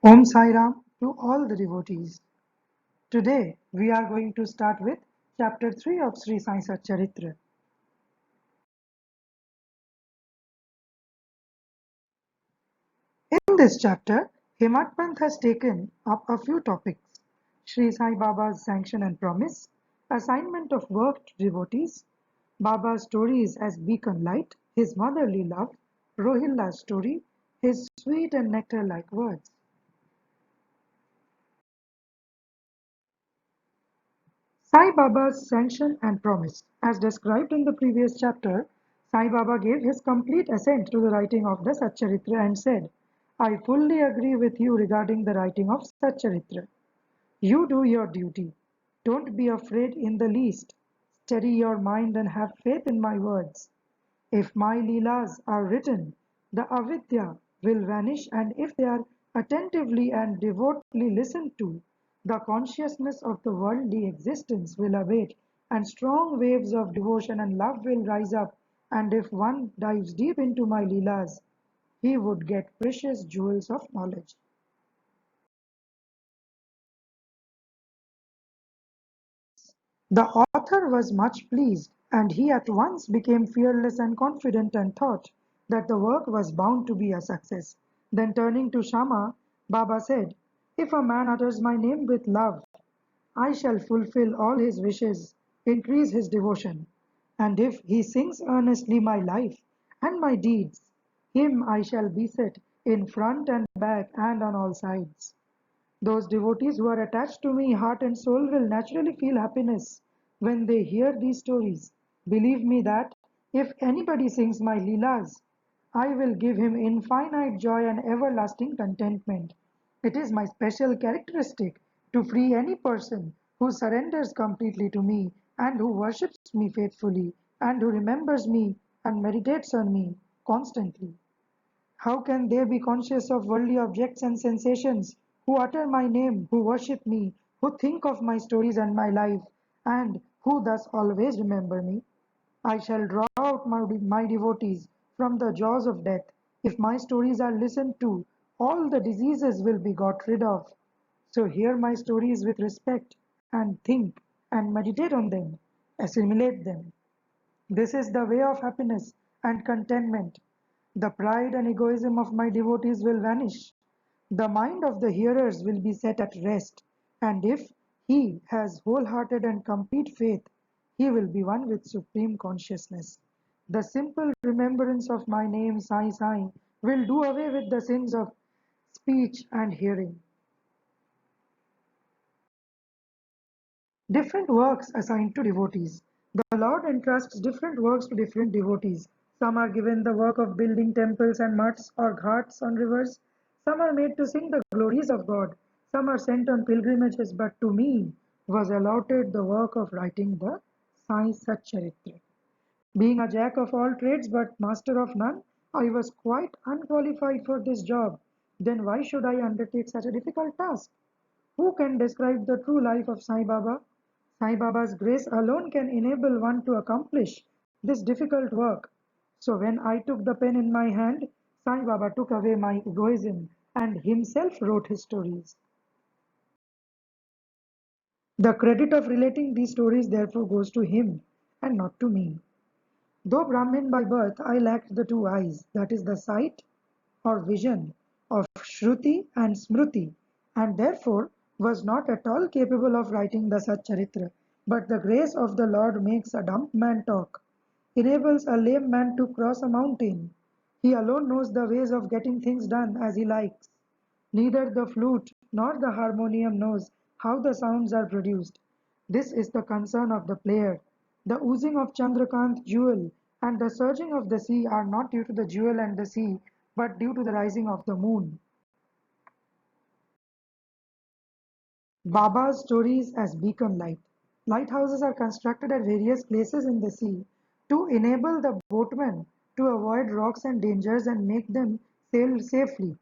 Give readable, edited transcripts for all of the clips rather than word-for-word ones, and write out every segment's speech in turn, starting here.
Om Sai Ram to all the devotees. Today we are going to start with chapter 3 of Sri Sai Satcharitra. In this chapter, Hemat Pant has taken up a few topics: Sri Sai Baba's sanction and promise, assignment of work to devotees, Baba's stories as beacon light, his motherly love, Rohilla's story, his sweet and nectar-like words. Sai Baba's sanction and promise. As described in the previous chapter, Sai Baba gave his complete assent to the writing of the Satcharitra and said, I fully agree with you regarding the writing of Satcharitra. You do your duty. Don't be afraid in the least. Steady your mind and have faith in my words. If my Leelas are written, the avidya will vanish, and if they are attentively and devotedly listened to, the consciousness of the worldly existence will abate, and strong waves of devotion and love will rise up, and if one dives deep into my Leelas, he would get precious jewels of knowledge. The author was much pleased, and he at once became fearless and confident and thought that the work was bound to be a success. Then turning to Shama, Baba said, If a man utters my name with love, I shall fulfill all his wishes, increase his devotion. And if he sings earnestly my life and my deeds, him I shall beset in front and back and on all sides. Those devotees who are attached to me, heart and soul, will naturally feel happiness when they hear these stories. Believe me that if anybody sings my Leelas, I will give him infinite joy and everlasting contentment. It is my special characteristic to free any person who surrenders completely to me and who worships me faithfully and who remembers me and meditates on me constantly. How can they be conscious of worldly objects and sensations, who utter my name, who worship me, who think of my stories and my life, and who thus always remember me? I shall draw out my devotees from the jaws of death. If my stories are listened to, all the diseases will be got rid of. So hear my stories with respect, and think and meditate on them, assimilate them. This is the way of happiness and contentment. The pride and egoism of my devotees will vanish. The mind of the hearers will be set at rest, and if he has wholehearted and complete faith, he will be one with supreme consciousness. The simple remembrance of my name, Sai Sai, will do away with the sins of speech and hearing. Different works assigned to devotees. The Lord entrusts different works to different devotees. Some are given the work of building temples and mats or ghats on rivers. Some are made to sing the glories of God. Some are sent on pilgrimages, but to me was allotted the work of writing the Sai Satcharitra. Being a jack of all trades but master of none, I was quite unqualified for this job. Then why should I undertake such a difficult task? Who can describe the true life of Sai Baba? Sai Baba's grace alone can enable one to accomplish this difficult work. So when I took the pen in my hand, Sai Baba took away my egoism and himself wrote his stories. The credit of relating these stories therefore goes to him and not to me. Though Brahmin by birth, I lacked the two eyes, that is the sight or vision of Shruti and Smruti, and therefore was not at all capable of writing the Satcharitra. But the grace of the Lord makes a dumb man talk, enables a lame man to cross a mountain. He alone knows the ways of getting things done as he likes. Neither the flute nor the harmonium knows how the sounds are produced. This is the concern of the player. The oozing of Chandrakant jewel and the surging of the sea are not due to the jewel and the sea, but due to the rising of the moon. Baba's stories as beacon light. Lighthouses are constructed at various places in the sea to enable the boatmen to avoid rocks and dangers and make them sail safely.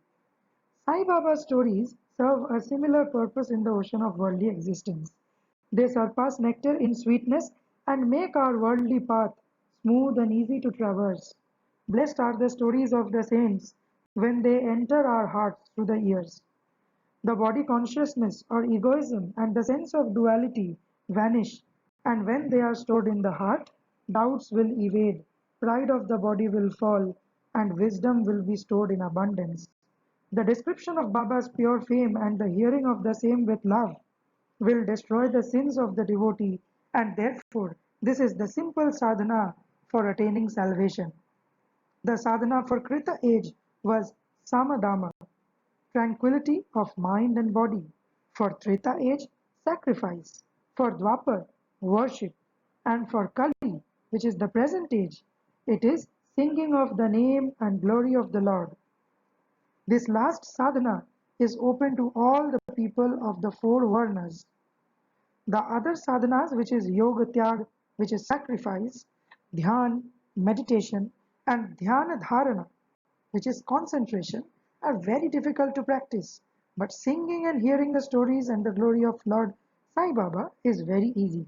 Sai Baba's stories serve a similar purpose in the ocean of worldly existence. They surpass nectar in sweetness and make our worldly path smooth and easy to traverse. Blessed are the stories of the saints when they enter our hearts through the ears. The body consciousness or egoism and the sense of duality vanish, and when they are stored in the heart, doubts will evade, pride of the body will fall, and wisdom will be stored in abundance. The description of Baba's pure fame and the hearing of the same with love will destroy the sins of the devotee, and therefore this is the simple sadhana for attaining salvation. The sadhana for Krita age was samadhama, tranquility of mind and body; for Treta age, sacrifice; for Dwapar, worship; and for Kali, which is the present age, it is singing of the name and glory of the Lord. This last sadhana is open to all the people of the four varnas. The other sadhanas, which is yoga tyag, which is sacrifice, dhyan, meditation, and dhyana dharana, which is concentration, are very difficult to practice. But singing and hearing the stories and the glory of Lord Sai Baba is very easy.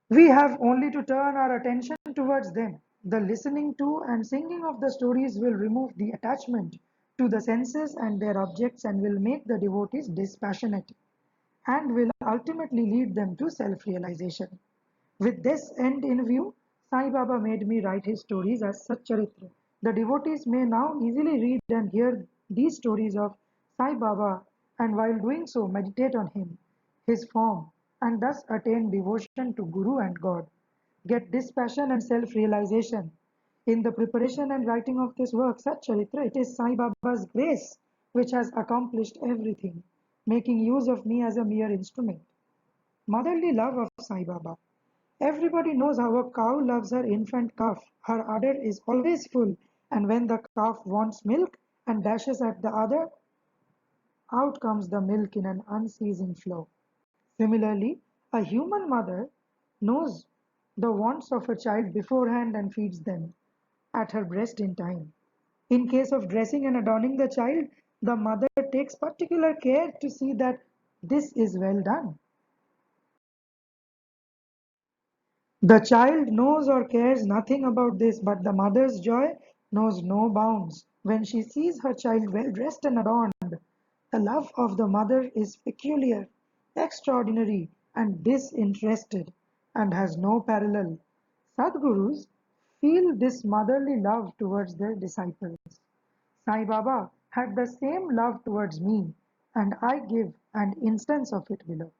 We have only to turn our attention towards them. The listening to and singing of the stories will remove the attachment to the senses and their objects and will make the devotees dispassionate and will ultimately lead them to self-realization. With this end in view, Sai Baba made me write his stories as Satcharitra. The devotees may now easily read and hear these stories of Sai Baba and while doing so meditate on him, his form, and thus attain devotion to Guru and God. Get dispassion and self-realization. In the preparation and writing of this work, Satcharitra, it is Sai Baba's grace which has accomplished everything, making use of me as a mere instrument. Motherly love of Sai Baba. Everybody knows how a cow loves her infant calf. Her udder is always full, and when the calf wants milk and dashes at the udder, out comes the milk in an unceasing flow. Similarly, a human mother knows the wants of her child beforehand and feeds them at her breast in time. In case of dressing and adorning the child, the mother takes particular care to see that this is well done. The child knows or cares nothing about this, but the mother's joy knows no bounds when she sees her child well dressed and adorned. The love of the mother is peculiar, extraordinary, and disinterested, and has no parallel. Sadgurus feel this motherly love towards their disciples. Sai Baba had the same love towards me, and I give an instance of it below.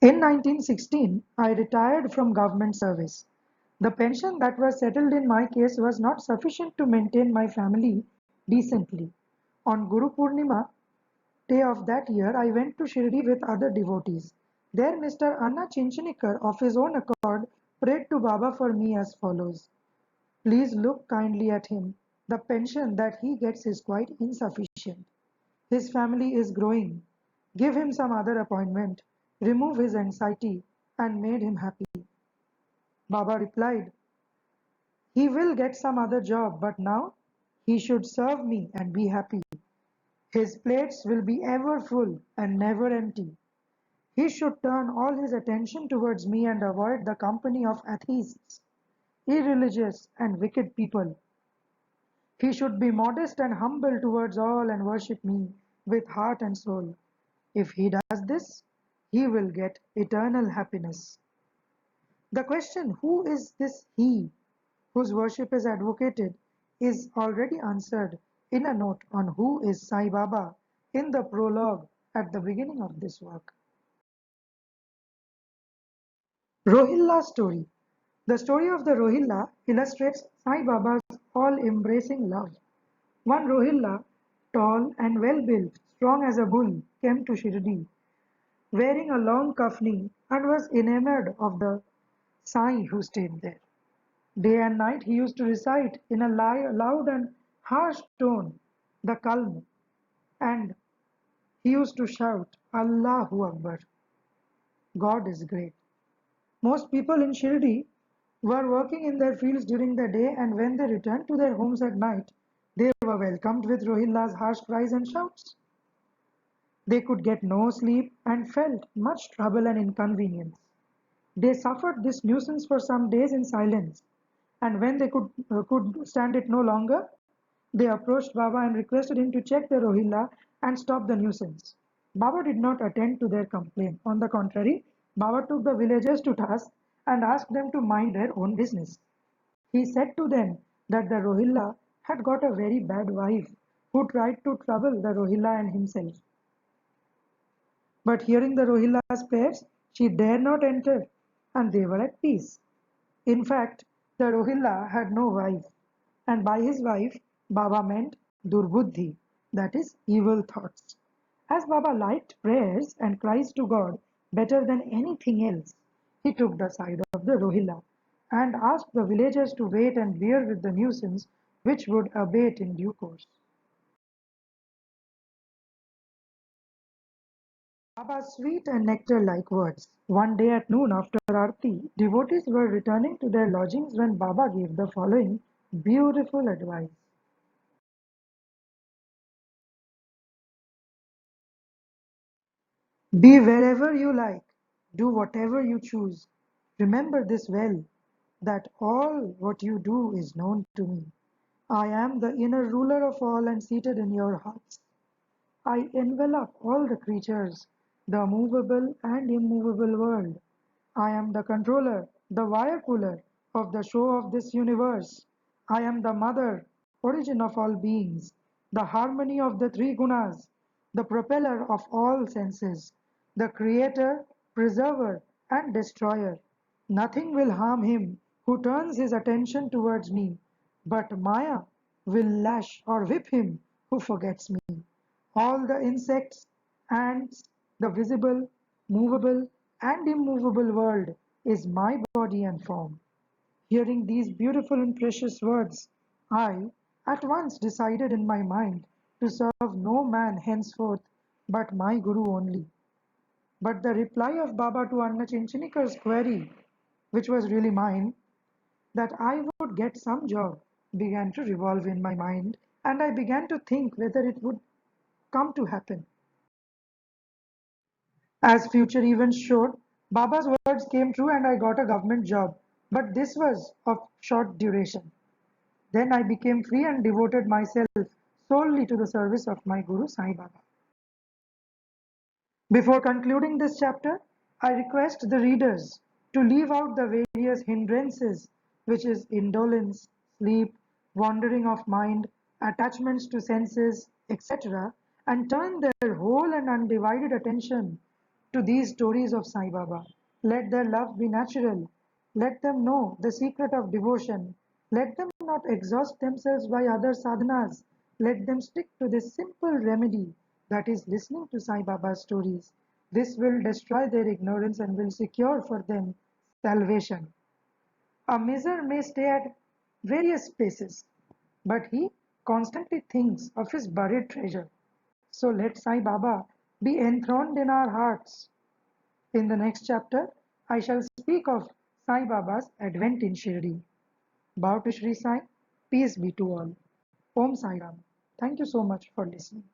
In 1916, I retired from government service. The pension that was settled in my case was not sufficient to maintain my family decently. On Guru Purnima day of that year, I went to Shirdi with other devotees. There, Mr. Anna Chinchanikar, of his own accord, prayed to Baba for me as follows: Please look kindly at him. The pension that he gets is quite insufficient. His family is growing. Give him some other appointment, remove his anxiety, and made him happy. Baba replied, He will get some other job, but now he should serve me and be happy. His plates will be ever full and never empty. He should turn all his attention towards me and avoid the company of atheists, irreligious, and wicked people. He should be modest and humble towards all and worship me with heart and soul. If he does this, he will get eternal happiness. The question, who is this he whose worship is advocated, is already answered in a note on who is Sai Baba in the prologue at the beginning of this work. Rohilla story. The story of the Rohilla illustrates Sai Baba's all-embracing love. One Rohilla, tall and well-built, strong as a bull, came to Shirdi, wearing a long kafni, and was enamored of the Sai who stayed there. Day and night he used to recite in a loud and harsh tone the Kalm, and he used to shout, Allahu Akbar, God is great. Most people in Shirdi were working in their fields during the day, and when they returned to their homes at night, they were welcomed with Rohilla's harsh cries and shouts. They could get no sleep and felt much trouble and inconvenience. They suffered this nuisance for some days in silence, And when they could stand it no longer, they approached Baba and requested him to check the Rohilla and stop the nuisance. Baba did not attend to their complaint. On the contrary, Baba took the villagers to task and asked them to mind their own business. He said to them that the Rohilla had got a very bad wife who tried to trouble the Rohilla and himself. But hearing the Rohilla's prayers, she dare not enter, and they were at peace. In fact, the Rohilla had no wife, and by his wife, Baba meant Durbuddhi, that is, evil thoughts. As Baba liked prayers and cries to God better than anything else, he took the side of the Rohilla and asked the villagers to wait and bear with the nuisance, which would abate in due course. Baba's sweet and nectar-like words. One day at noon after Aarti, devotees were returning to their lodgings when Baba gave the following beautiful advice. Be wherever you like, do whatever you choose. Remember this well, that all what you do is known to me. I am the inner ruler of all and seated in your hearts. I envelop all the creatures, the movable and immovable world. I am the controller, the wire puller of the show of this universe. I am the mother, origin of all beings, the harmony of the three gunas, the propeller of all senses, the creator, preserver, and destroyer. Nothing will harm him who turns his attention towards me, but Maya will lash or whip him who forgets me. All the insects, ants, the visible, movable, and immovable world is my body and form. Hearing these beautiful and precious words, I at once decided in my mind to serve no man henceforth but my Guru only. But the reply of Baba to Anna Chinchinikar's query, which was really mine, that I would get some job, began to revolve in my mind, and I began to think whether it would come to happen. As future events showed, Baba's words came true and I got a government job. But this was of short duration. Then I became free and devoted myself solely to the service of my Guru Sai Baba. Before concluding this chapter, I request the readers to leave out the various hindrances, which is indolence, sleep, wandering of mind, attachments to senses, etc., and turn their whole and undivided attention to these stories of Sai Baba. Let their love be natural. Let them know the secret of devotion. Let them not exhaust themselves by other sadhanas. Let them stick to this simple remedy, that is listening to Sai Baba's stories. This will destroy their ignorance and will secure for them salvation. A miser may stay at various places, but he constantly thinks of his buried treasure. So let Sai Baba be enthroned in our hearts. In the next chapter, I shall speak of Sai Baba's advent in Shirdi. Bow to Shri Sai, peace be to all. Om Sai Ram. Thank you so much for listening.